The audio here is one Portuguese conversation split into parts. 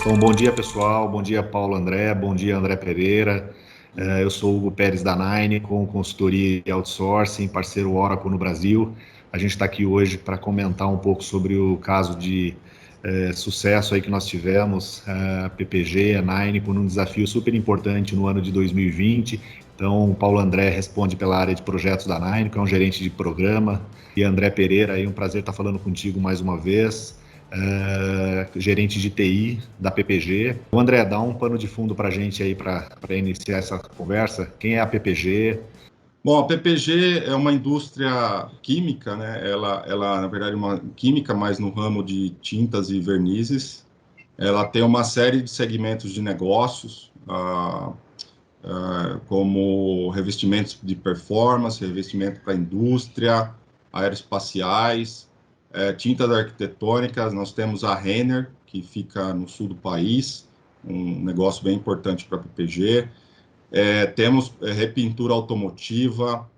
Bom, bom dia pessoal, bom dia Paulo André, bom dia André Pereira. Eu sou o Hugo Pérez da Nine, com consultoria e outsourcing, parceiro Oracle no Brasil. A gente está aqui hoje para comentar um pouco sobre o caso de sucesso aí que nós tivemos, a PPG, a Nine, com um desafio super importante no ano de 2020. Então, o Paulo André responde pela área de projetos da Nine, que é um gerente de programa, e André Pereira, aí um prazer estar falando contigo mais uma vez. Gerente de TI da PPG. O André, dá um pano de fundo para a gente aí para iniciar essa conversa. Quem é a PPG? Bom, a PPG é uma indústria química, né? Ela na verdade, é uma química mais no ramo de tintas e vernizes. Ela tem uma série de segmentos de negócios, como revestimentos de performance, revestimento para indústria, aeroespaciais, tintas arquitetônicas. Nós temos a Renner, que fica no sul do país, um negócio bem importante para a PPG. Temos repintura automotiva,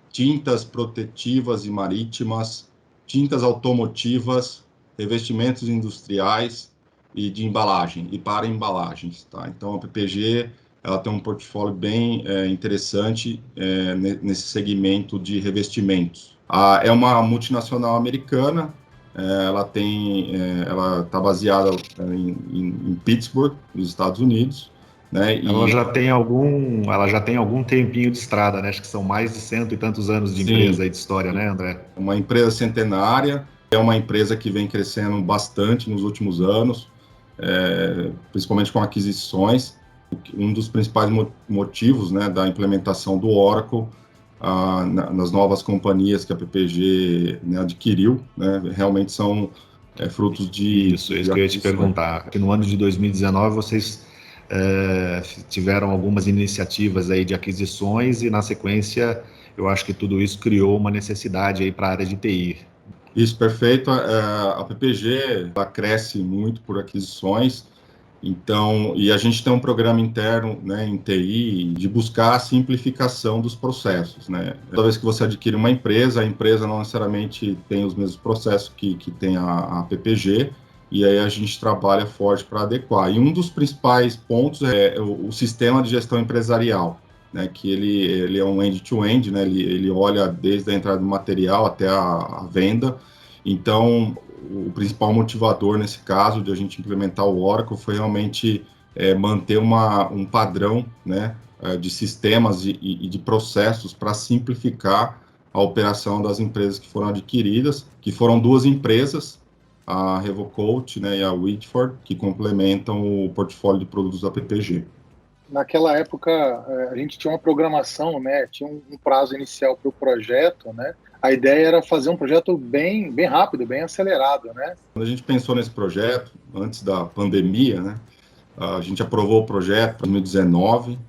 tintas protetivas e marítimas, tintas automotivas, revestimentos industriais e de embalagem, e para embalagens, tá? Então, a PPG, ela tem um portfólio bem interessante nesse segmento de revestimentos. É uma multinacional americana, ela está baseada em Pittsburgh, nos Estados Unidos, né? Ela já tem algum tempinho de estrada, né? Acho que são mais de 100 e tantos anos de Sim, empresa aí de história, né, André? uma empresa centenária, é uma empresa que vem crescendo bastante nos últimos anos, principalmente com aquisições. Um dos principais motivos, né, da implementação do Oracle nas novas companhias que a PPG, né, adquiriu, né, realmente são frutos de Isso que eu ia te aquisições. perguntar. Que no ano de 2019 vocês tiveram algumas iniciativas aí de aquisições e na sequência eu acho que tudo isso criou uma necessidade aí para a área de TI. Isso, perfeito. A PPG ela cresce muito por aquisições, então, e a gente tem um programa interno, né, em TI de buscar a simplificação dos processos, né? Toda vez que você adquire uma empresa, a empresa não necessariamente tem os mesmos processos que tem a PPG, e aí a gente trabalha forte para adequar. E um dos principais pontos é o sistema de gestão empresarial, né, que ele é um end-to-end, né, ele olha desde a entrada do material até a venda. Então, o principal motivador nesse caso de a gente implementar o Oracle foi realmente manter um padrão, né, de sistemas e de processos para simplificar a operação das empresas que foram adquiridas, que foram duas empresas, a Revocoat, né, e a Whitford, que complementam o portfólio de produtos da PPG. Naquela época, a gente tinha uma programação, né? Tinha um prazo inicial para o projeto, né? A ideia era fazer um projeto bem rápido, bem acelerado, né? Quando a gente pensou nesse projeto, antes da pandemia, né? A gente aprovou o projeto em 2019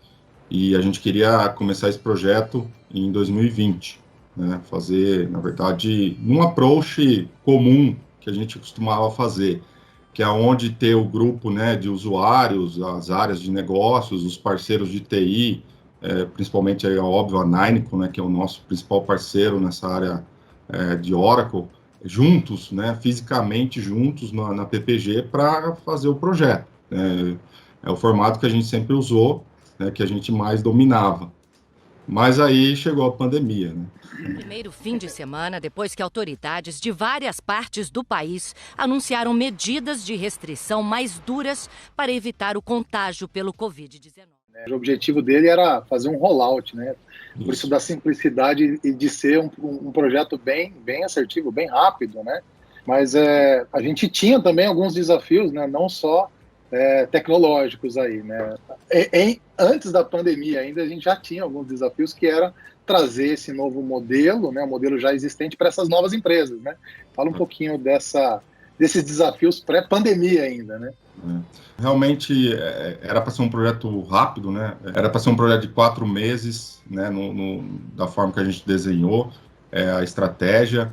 e a gente queria começar esse projeto em 2020, né? Fazer, na verdade, um approach comum que a gente costumava fazer, que é onde ter o grupo, né, de usuários, as áreas de negócios, os parceiros de TI, principalmente, aí, óbvio, a Nineco, né, que é o nosso principal parceiro nessa área de Oracle, juntos, né, fisicamente juntos na PPG para fazer o projeto. É o formato que a gente sempre usou, né, que a gente mais dominava. Mas aí chegou a pandemia, né? Primeiro fim de semana depois que autoridades de várias partes do país anunciaram medidas de restrição mais duras para evitar o contágio pelo Covid-19. O objetivo dele era fazer um rollout, né? Por isso da simplicidade e de ser um projeto bem assertivo, bem rápido, né? Mas a gente tinha também alguns desafios, né? Não só tecnológicos aí, né? Antes da pandemia ainda, a gente já tinha alguns desafios que era trazer esse novo modelo, né? O modelo já existente para essas novas empresas, né? Fala um pouquinho desses desafios pré-pandemia ainda, né? Realmente era para ser um projeto rápido, né? Era para ser um projeto de 4 meses, né? Da forma que a gente desenhou a estratégia,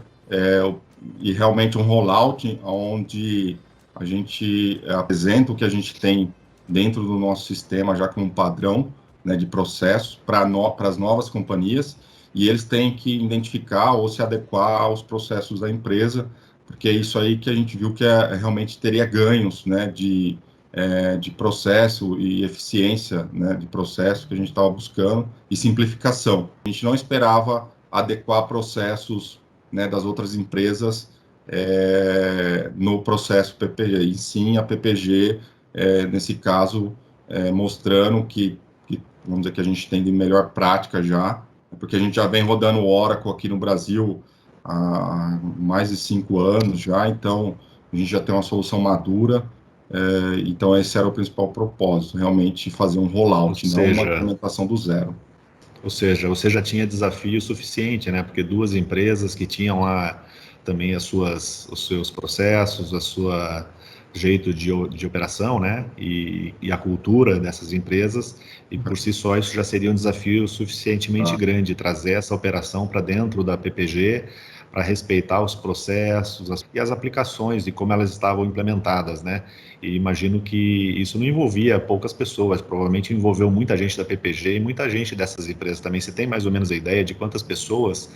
e realmente um rollout onde a gente apresenta o que a gente tem dentro do nosso sistema já como padrão, né, de processo para as novas companhias, e eles têm que identificar ou se adequar aos processos da empresa porque é isso aí que a gente viu que realmente teria ganhos, né, de processo e eficiência, né, de processo que a gente estava buscando e simplificação. A gente não esperava adequar processos, né, das outras empresas no processo PPG, e sim a PPG, nesse caso, mostrando que, vamos dizer, que a gente tem de melhor prática já, porque a gente já vem rodando o Oracle aqui no Brasil há mais de 5 anos já, então a gente já tem uma solução madura. Então esse era o principal propósito, realmente fazer um rollout, não uma implementação do zero. Ou seja, você já tinha desafio suficiente, né? Porque duas empresas que tinham lá também os seus processos, a sua jeito de operação, né? E a cultura dessas empresas, e por si só isso já seria um desafio suficientemente grande, trazer essa operação para dentro da PPG, para respeitar os processos e as aplicações e como elas estavam implementadas, né? E imagino que isso não envolvia poucas pessoas, provavelmente envolveu muita gente da PPG e muita gente dessas empresas também. Você tem mais ou menos a ideia de quantas pessoas,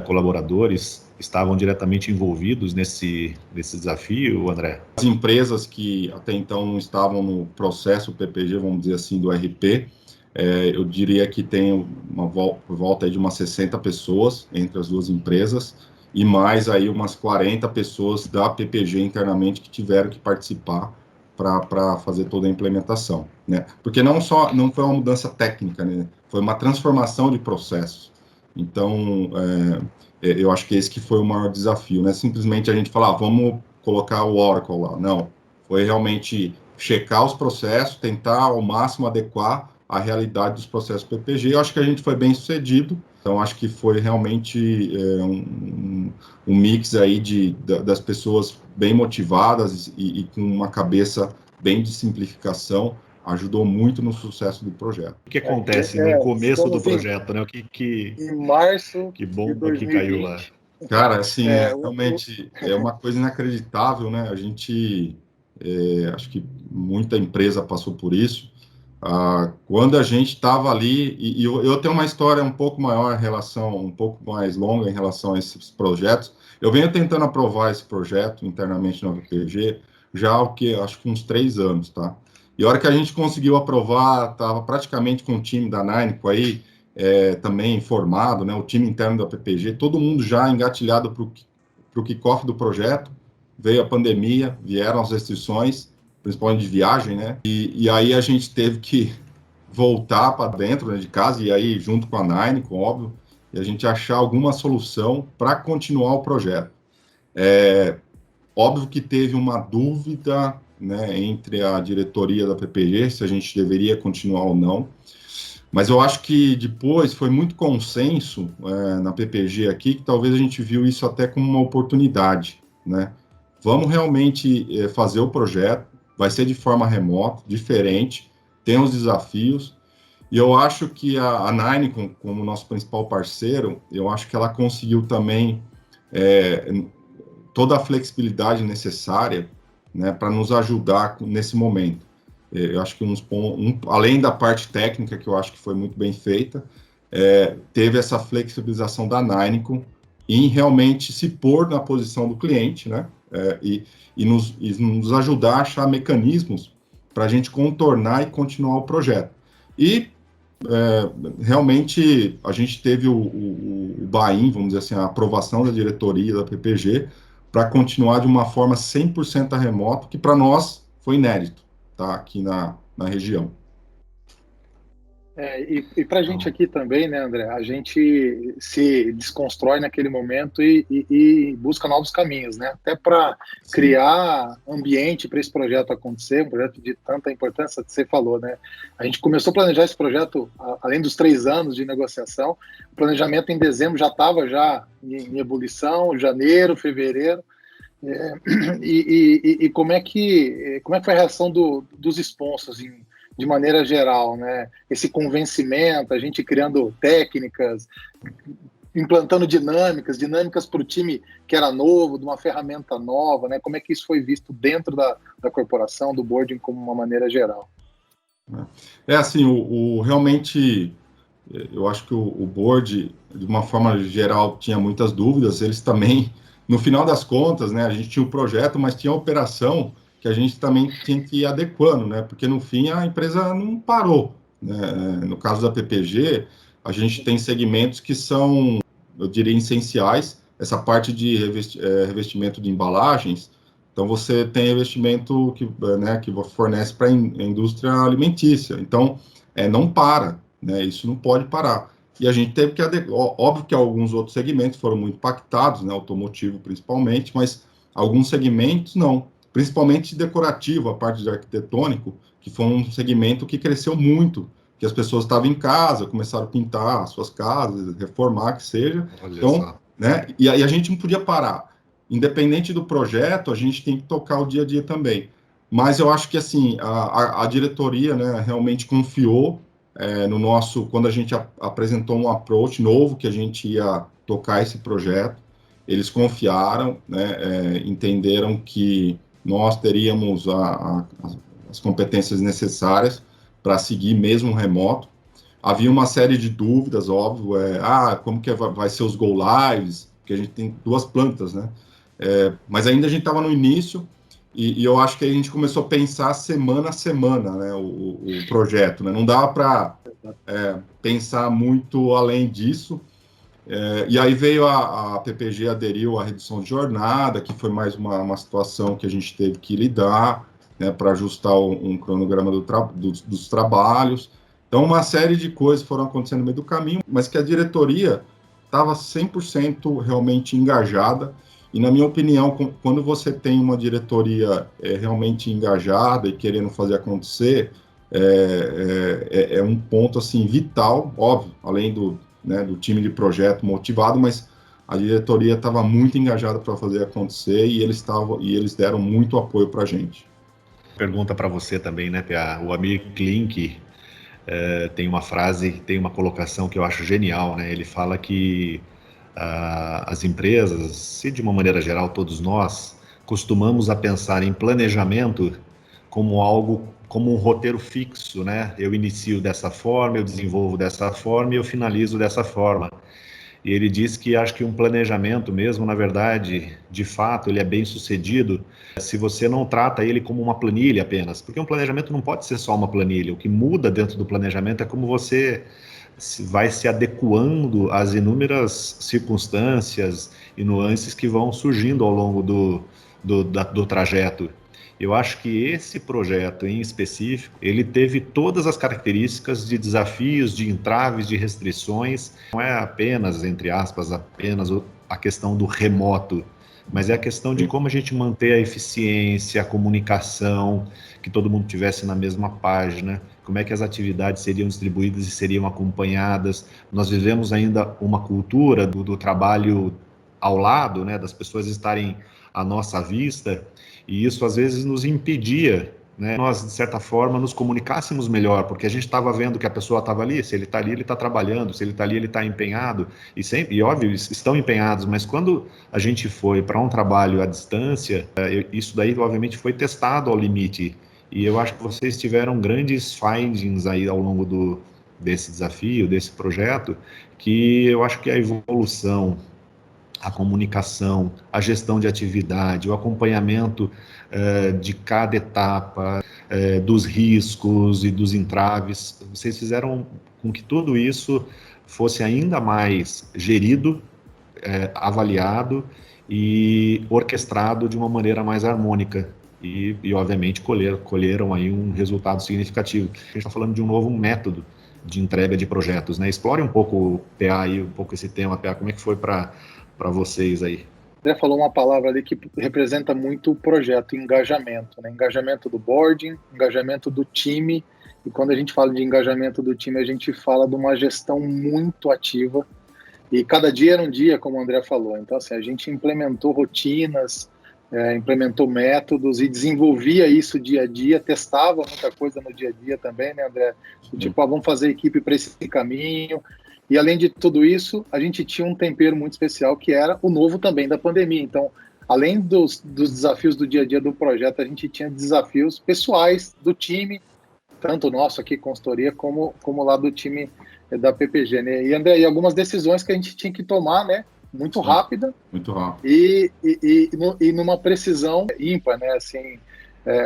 colaboradores, estavam diretamente envolvidos nesse desafio, André? As empresas que até então não estavam no processo PPG, vamos dizer assim, do RP, eu diria que tem por volta aí de umas 60 pessoas entre as duas empresas, e mais aí umas 40 pessoas da PPG internamente que tiveram que participar para fazer toda a implementação, né? Porque não foi uma mudança técnica, né? Foi uma transformação de processos. Então, eu acho que esse que foi o maior desafio, né? Simplesmente a gente falar, vamos colocar o Oracle lá. Não, foi realmente checar os processos, tentar ao máximo adequar a realidade dos processos PPG. Eu acho que a gente foi bem sucedido. Então, acho que foi realmente um mix aí das pessoas bem motivadas e com uma cabeça bem de simplificação, ajudou muito no sucesso do projeto. O que acontece no começo do projeto, né? Em março que bomba que caiu lá. Cara, assim, realmente é uma coisa inacreditável, né? A gente, acho que muita empresa passou por isso. Quando a gente estava ali, e eu tenho uma história um pouco maior um pouco mais longa em relação a esses projetos. Eu venho tentando aprovar esse projeto internamente no VPG já acho que uns 3 anos, tá? E a hora que a gente conseguiu aprovar, estava praticamente com o time da Nineco aí, também formado, né? O time interno da PPG, todo mundo já engatilhado para o kickoff do projeto. Veio a pandemia, vieram as restrições, principalmente de viagem, né? E aí a gente teve que voltar para dentro, né, de casa, e aí junto com a Nineco, óbvio, e a gente achar alguma solução para continuar o projeto. Óbvio que teve uma dúvida, né, entre a diretoria da PPG, se a gente deveria continuar ou não, mas eu acho que depois foi muito consenso na PPG aqui, que talvez a gente viu isso até como uma oportunidade, né? Vamos realmente fazer o projeto, vai ser de forma remota, diferente, tem os desafios, e eu acho que a Nineco, como nosso principal parceiro, eu acho que ela conseguiu também toda a flexibilidade necessária, né, para nos ajudar nesse momento. Eu acho que além da parte técnica, que eu acho que foi muito bem feita, teve essa flexibilização da Nineco em realmente se pôr na posição do cliente, né, e nos ajudar a achar mecanismos para a gente contornar e continuar o projeto. E realmente a gente teve o buy-in, vamos dizer assim, a aprovação da diretoria da PPG para continuar de uma forma 100% remoto, que para nós foi inédito, tá? Aqui na região. E para a gente aqui também, né, André, a gente se desconstrói naquele momento e busca novos caminhos, né, até para criar ambiente para esse projeto acontecer, um projeto de tanta importância que você falou, né. A gente começou a planejar esse projeto, além dos 3 anos de negociação, o planejamento em dezembro já estava em ebulição, janeiro, fevereiro, e como é que foi a reação dos sponsors de maneira geral, né? Esse convencimento, a gente criando técnicas, implantando dinâmicas para o time que era novo, de uma ferramenta nova, né? Como é que isso foi visto dentro da corporação, do boarding, como uma maneira geral? Assim, realmente, eu acho que o board, de uma forma geral, tinha muitas dúvidas, eles também no final das contas, né, a gente tinha o projeto, mas tinha a operação que a gente também tinha que ir adequando, né, porque no fim a empresa não parou, né. No caso da PPG, a gente tem segmentos que são, eu diria, essenciais, essa parte de revestimento de embalagens. Então, você tem investimento que, né, que fornece para a indústria alimentícia. Então, não para, né, isso não pode parar. E a gente teve que adequar. Óbvio que alguns outros segmentos foram muito impactados, né, automotivo principalmente, mas alguns segmentos não. Principalmente decorativo, a parte de arquitetônico, que foi um segmento que cresceu muito, que as pessoas estavam em casa, começaram a pintar suas casas, reformar, que seja. Olha Então, só. né, e aí a gente não podia parar. Independente do projeto, a gente tem que tocar o dia a dia também. Mas eu acho que, assim, a diretoria, né, realmente confiou no nosso... Quando a gente apresentou um approach novo, que a gente ia tocar esse projeto, eles confiaram, né, entenderam que nós teríamos as competências necessárias para seguir mesmo remoto. Havia uma série de dúvidas, óbvio, como que vai ser os go lives, porque a gente tem 2 plantas, né? Mas ainda a gente estava no início, e eu acho que a gente começou a pensar semana a semana, né, o projeto, né? Não dava para pensar muito além disso. E aí veio a PPG, aderiu à redução de jornada, que foi mais uma situação que a gente teve que lidar, né, para ajustar um cronograma dos trabalhos. Então, uma série de coisas foram acontecendo no meio do caminho, mas que a diretoria estava 100% realmente engajada. E, na minha opinião, quando você tem uma diretoria realmente engajada e querendo fazer acontecer, é um ponto assim vital, óbvio, além do time de projeto motivado, mas a diretoria estava muito engajada para fazer acontecer e eles deram muito apoio para a gente. Pergunta para você também, né, PA? O Amir Klink tem uma frase, tem uma colocação que eu acho genial, né? Ele fala que as empresas, se de uma maneira geral todos nós, costumamos a pensar em planejamento como algo, como um roteiro fixo, né? Eu inicio dessa forma, eu desenvolvo dessa forma e eu finalizo dessa forma. E ele diz que acho que um planejamento mesmo, na verdade, de fato, ele é bem sucedido se você não trata ele como uma planilha apenas, porque um planejamento não pode ser só uma planilha. O que muda dentro do planejamento é como você vai se adequando às inúmeras circunstâncias e nuances que vão surgindo ao longo do trajeto. Eu acho que esse projeto em específico, ele teve todas as características de desafios, de entraves, de restrições. Não é apenas, entre aspas, apenas a questão do remoto, mas é a questão de como a gente manter a eficiência, a comunicação, que todo mundo tivesse na mesma página, como é que as atividades seriam distribuídas e seriam acompanhadas. Nós vivemos ainda uma cultura do trabalho ao lado, né, das pessoas estarem à nossa vista, e isso às vezes nos impedia, né, nós de certa forma nos comunicássemos melhor, porque a gente estava vendo que a pessoa estava ali, se ele está ali ele está trabalhando, se ele está ali ele está empenhado, e óbvio, estão empenhados, mas quando a gente foi para um trabalho à distância, isso daí obviamente foi testado ao limite, e eu acho que vocês tiveram grandes findings aí ao longo desse desafio, desse projeto, que eu acho que a evolução, a comunicação, a gestão de atividade, o acompanhamento de cada etapa, dos riscos e dos entraves, vocês fizeram com que tudo isso fosse ainda mais gerido, avaliado e orquestrado de uma maneira mais harmônica. E obviamente, colheram aí um resultado significativo. A gente está falando de um novo método de entrega de projetos, né? Explore um pouco, PA, aí, um pouco esse tema, PA, como é que foi para vocês aí? Você falou uma palavra ali que representa muito o projeto, engajamento, né? Engajamento do boarding, engajamento do time, e quando a gente fala de engajamento do time, a gente fala de uma gestão muito ativa, e cada dia era um dia, como o André falou. Então, assim, a gente implementou rotinas, implementou métodos e desenvolvia isso dia a dia, testava muita coisa no dia a dia também, né, André? Tipo, vamos fazer equipe para esse caminho. E, além de tudo isso, a gente tinha um tempero muito especial, que era o novo também da pandemia. Então, além dos desafios do dia a dia do projeto, a gente tinha desafios pessoais do time, tanto nosso aqui, consultoria, como lá do time da PPG, né? E, André, e algumas decisões que a gente tinha que tomar, né, muito rápida. Muito rápido. E numa precisão ímpar, né? Assim,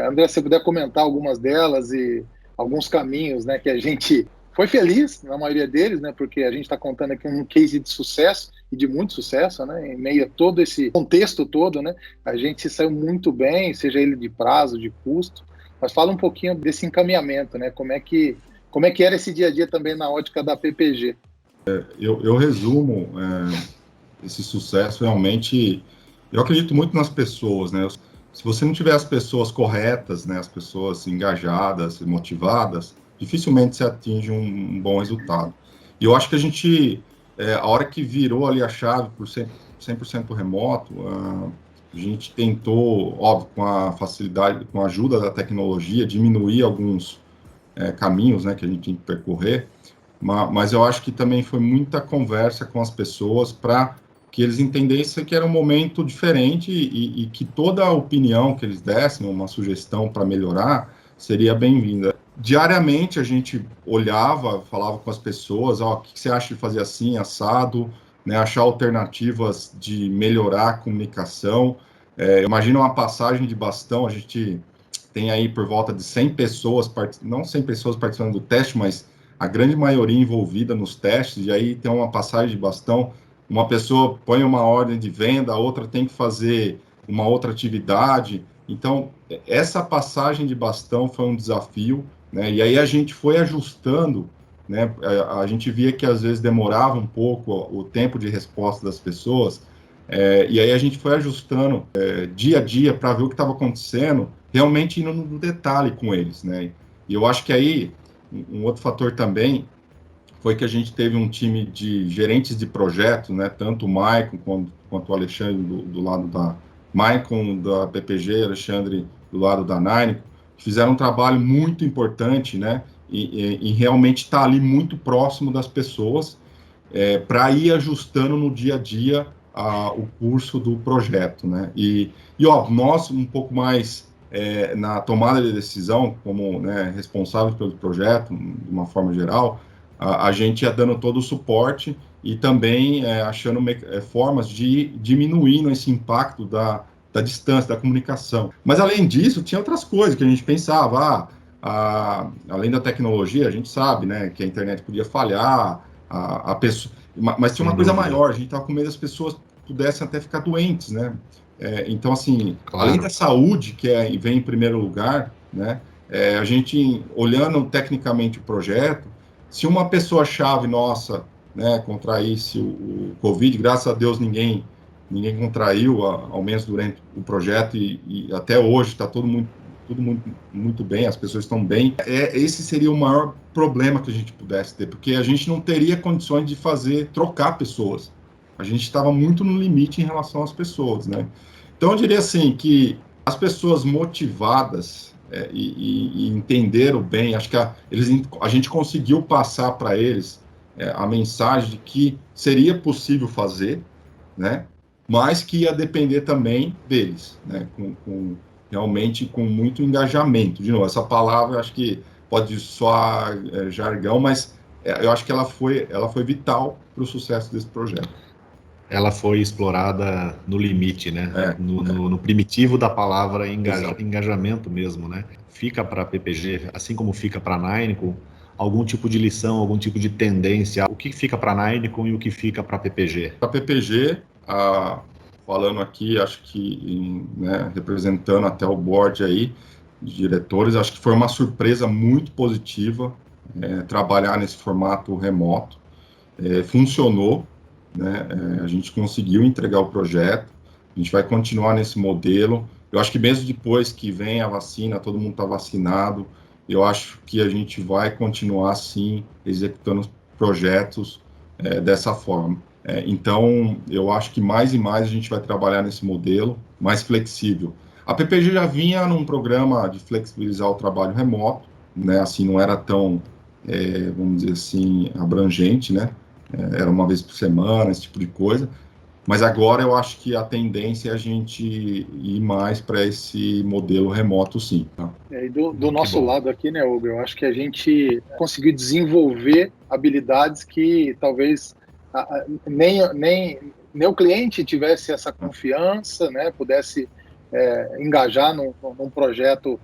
André, se você puder comentar algumas delas e alguns caminhos, né, que a gente foi feliz na maioria deles, né, porque a gente está contando aqui um case de sucesso e de muito sucesso, né, em meio a todo esse contexto todo, né, a gente saiu muito bem, seja ele de prazo, de custo, mas fala um pouquinho desse encaminhamento, né, como é que era esse dia a dia também na ótica da PPG. Eu resumo esse sucesso realmente, eu acredito muito nas pessoas, né, se você não tiver as pessoas corretas, né, as pessoas engajadas, motivadas, dificilmente se atinge um bom resultado. E eu acho que a gente, a hora que virou ali a chave por 100% remoto, a gente tentou, óbvio, com a facilidade, com a ajuda da tecnologia, diminuir alguns caminhos, né, que a gente tinha que percorrer, mas eu acho que também foi muita conversa com as pessoas para que eles entendessem que era um momento diferente e que toda a opinião que eles dessem, uma sugestão para melhorar, seria bem-vinda. Diariamente a gente olhava, falava com as pessoas, o que você acha de fazer assim, assado, né, achar alternativas de melhorar a comunicação. Imagina uma passagem de bastão, a gente tem aí por volta de 100 pessoas, não 100 pessoas participando do teste, mas a grande maioria envolvida nos testes, e aí tem uma passagem de bastão. Uma pessoa põe uma ordem de venda, a outra tem que fazer uma outra atividade. Então, essa passagem de bastão foi um desafio, né? E aí a gente foi ajustando, né? A gente via que às vezes demorava um pouco o tempo de resposta das pessoas, e aí a gente foi ajustando dia a dia para ver o que estava acontecendo, realmente indo no detalhe com eles, né? E eu acho que aí, um outro fator também, foi que a gente teve um time de gerentes de projetos, né, tanto o Maicon quanto o Alexandre do lado da Maicon, da PPG, Alexandre do lado da Nine, fizeram um trabalho muito importante, né, e realmente estar ali muito próximo das pessoas, para ir ajustando no dia a dia o curso do projeto, né, e ó, nós um pouco mais na tomada de decisão, como, né, responsáveis pelo projeto, de uma forma geral, a gente ia dando todo o suporte e também achando formas de diminuir esse impacto da distância, da comunicação. Mas, além disso, tinha outras coisas que a gente pensava. Além da tecnologia, a gente sabe, né, que a internet podia falhar, a pessoa, mas tinha uma coisa maior, a gente estava com medo das pessoas pudessem até ficar doentes, né? Então, assim, claro, além da saúde, que vem em primeiro lugar, né, a gente, olhando tecnicamente o projeto, se uma pessoa-chave nossa, né, contraísse o Covid, graças a Deus ninguém contraiu, ao menos durante o projeto, e até hoje está tudo muito bem, as pessoas estão bem. Esse seria o maior problema que a gente pudesse ter, porque a gente não teria condições de trocar pessoas. A gente estava muito no limite em relação às pessoas, né? Então, eu diria assim, que as pessoas motivadas e entenderam bem, acho que a gente conseguiu passar para eles a mensagem de que seria possível fazer, né, mas que ia depender também deles, né, realmente com muito engajamento. De novo, essa palavra acho que pode soar jargão, mas eu acho que ela foi vital para o sucesso desse projeto. Ela foi explorada no limite, né? No primitivo da palavra engajamento mesmo, né? Fica para a PPG, assim como fica para a Ninecom, algum tipo de lição, algum tipo de tendência? O que fica para a Ninecom e o que fica para a PPG? Para a PPG, falando aqui, acho que, né, representando até o board aí, de diretores, acho que foi uma surpresa muito positiva trabalhar nesse formato remoto. Funcionou, né? A gente conseguiu entregar o projeto, a gente vai continuar nesse modelo. Eu acho que mesmo depois que vem a vacina, todo mundo está vacinado, eu acho que a gente vai continuar, sim, executando projetos dessa forma. Então, eu acho que mais e mais a gente vai trabalhar nesse modelo mais flexível. A PPG já vinha num programa de flexibilizar o trabalho remoto, né? Assim, não era tão, vamos dizer assim, abrangente, né? Era uma vez por semana, esse tipo de coisa. Mas agora eu acho que a tendência é a gente ir mais para esse modelo remoto, sim. Tá? E do nosso lado aqui, né, Hugo, eu acho que a gente conseguiu desenvolver habilidades que talvez nem meu cliente tivesse essa confiança, né, pudesse engajar num projeto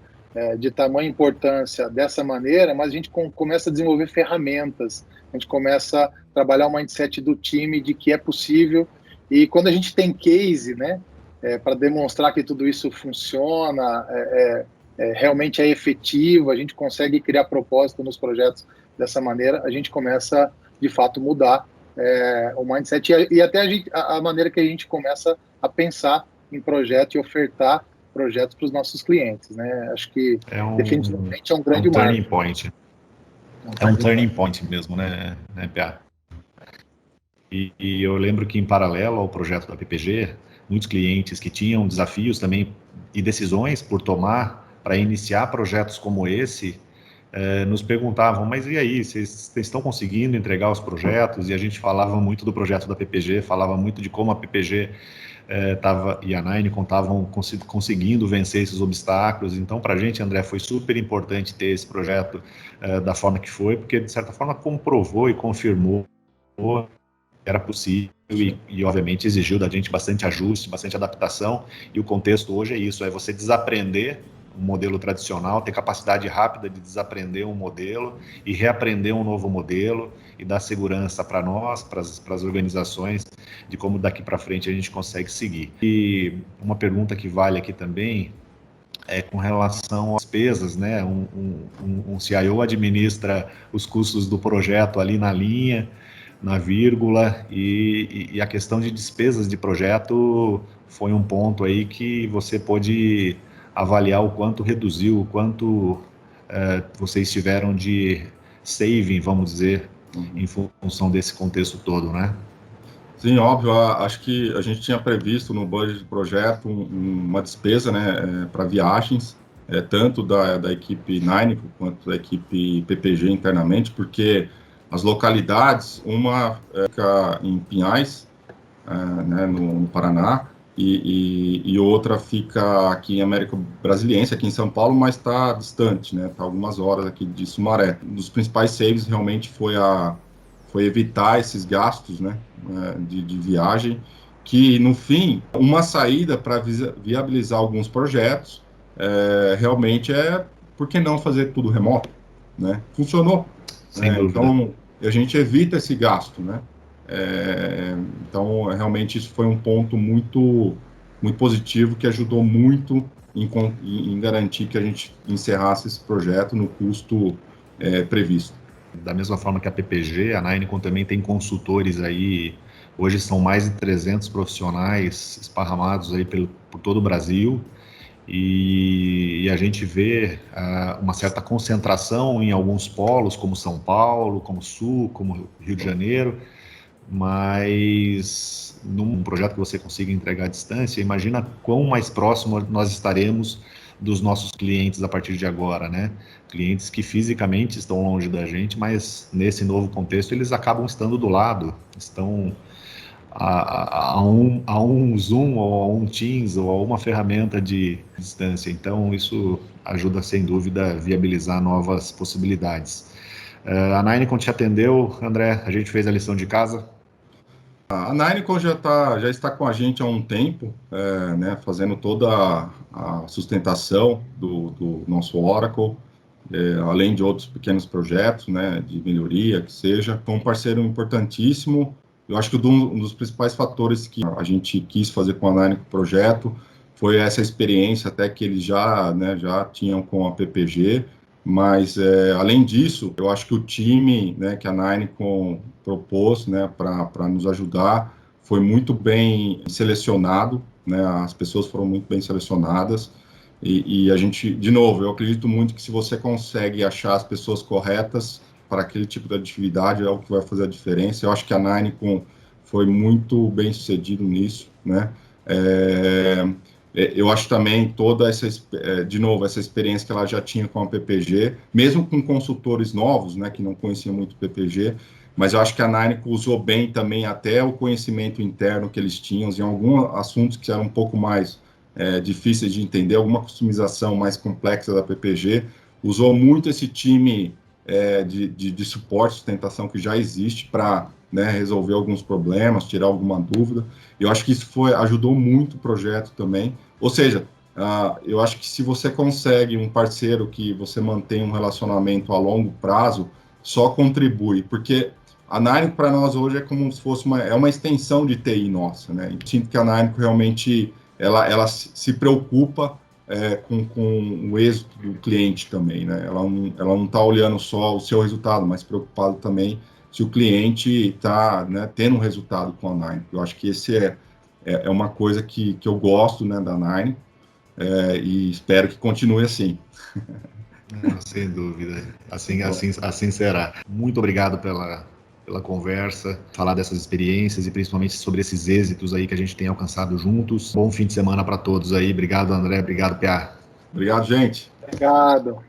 de tamanha importância dessa maneira, mas a gente começa a desenvolver ferramentas, a gente começa a trabalhar o mindset do time de que é possível, e quando a gente tem case, né, para demonstrar que tudo isso funciona, realmente é efetivo, a gente consegue criar propósito nos projetos dessa maneira, a gente começa, de fato, mudar o mindset e até a maneira que a gente começa a pensar em projeto e ofertar projetos para os nossos clientes, né? Acho que definitivamente é um grande marco. Turning point. É um turning point mesmo, né, Pia? E eu lembro que, em paralelo ao projeto da PPG, muitos clientes que tinham desafios também e decisões por tomar para iniciar projetos como esse, nos perguntavam, mas e aí, vocês estão conseguindo entregar os projetos? E a gente falava muito do projeto da PPG, falava muito de como a PPG e a Ninecon estavam conseguindo vencer esses obstáculos. Então, para a gente, André, foi super importante ter esse projeto da forma que foi, porque, de certa forma, comprovou e confirmou que era possível e, obviamente, exigiu da gente bastante ajuste, bastante adaptação. E o contexto hoje é isso, é você desaprender um modelo tradicional, ter capacidade rápida de desaprender um modelo e reaprender um novo modelo e dar segurança para nós, para as organizações, de como daqui para frente a gente consegue seguir. E uma pergunta que vale aqui também é com relação às despesas, né? Um CIO administra os custos do projeto ali na linha, na vírgula, e a questão de despesas de projeto foi um ponto aí que você pôde avaliar o quanto reduziu, o quanto vocês tiveram de saving, vamos dizer, em função desse contexto todo, né? Sim, óbvio, acho que a gente tinha previsto no budget do projeto uma despesa, né, para viagens, tanto da equipe Ninecon quanto da equipe PPG internamente, porque as localidades, uma fica em Pinhais, né, no Paraná, e outra fica aqui em América Brasiliense, aqui em São Paulo, mas está distante, né? Está algumas horas aqui de Sumaré. Um dos principais saves realmente foi evitar esses gastos, né, de viagem, que no fim, uma saída para viabilizar alguns projetos, realmente por que não fazer tudo remoto, né? Funcionou. Sem dúvida. Então, a gente evita esse gasto, né? Então, realmente, isso foi um ponto muito, muito positivo que ajudou muito em garantir que a gente encerrasse esse projeto no custo previsto. Da mesma forma que a PPG, a Ninecon também tem consultores aí, hoje são mais de 300 profissionais esparramados aí por todo o Brasil, e a gente vê uma certa concentração em alguns polos, como São Paulo, como Sul, como Rio de Janeiro, mas num projeto que você consiga entregar à distância, imagina quão mais próximo nós estaremos dos nossos clientes a partir de agora, né? Clientes que fisicamente estão longe da gente, mas nesse novo contexto eles acabam estando do lado, estão a um Zoom ou a um Teams ou a uma ferramenta de distância. Então isso ajuda sem dúvida a viabilizar novas possibilidades. A Ninecon te atendeu, André? A gente fez a lição de casa? A Ninecon já está com a gente há um tempo, né, fazendo toda a sustentação do nosso Oracle, além de outros pequenos projetos, né, de melhoria, que seja. Foi um parceiro importantíssimo. Eu acho que um dos principais fatores que a gente quis fazer com a Ninecon projeto foi essa experiência até que eles já tinham com a PPG, mas, além disso, eu acho que o time, né, que a Ninecon propôs, né, para nos ajudar foi muito bem selecionado, né, as pessoas foram muito bem selecionadas, e a gente, de novo, eu acredito muito que se você consegue achar as pessoas corretas para aquele tipo de atividade, é o que vai fazer a diferença. Eu acho que a Ninecon foi muito bem sucedido nisso, né. Eu acho também toda essa experiência que ela já tinha com a PPG, mesmo com consultores novos, né, que não conheciam muito o PPG, mas eu acho que a Ninecon usou bem também até o conhecimento interno que eles tinham, em alguns assuntos que eram um pouco mais difíceis de entender, alguma customização mais complexa da PPG, usou muito esse time de suporte, sustentação que já existe para né, resolver alguns problemas, tirar alguma dúvida. Eu acho que isso ajudou muito o projeto também. Ou seja, eu acho que se você consegue um parceiro que você mantém um relacionamento a longo prazo, só contribui, porque a Nynico para nós hoje é como se fosse uma extensão de TI nossa, né? Eu sinto que a Nynico realmente ela se preocupa com o êxito do cliente também, né? Ela não está olhando só o seu resultado, mas preocupado também se o cliente está, né, tendo um resultado com a Nynico. Eu acho que esse é uma coisa que eu gosto, né, da Nynico, e espero que continue assim. Sem dúvida, assim será. Muito obrigado pela conversa, falar dessas experiências e principalmente sobre esses êxitos aí que a gente tem alcançado juntos. Bom fim de semana para todos aí. Obrigado, André. Obrigado, Piá. Obrigado, gente. Obrigado.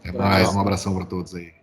Até mais. Um abração para todos aí.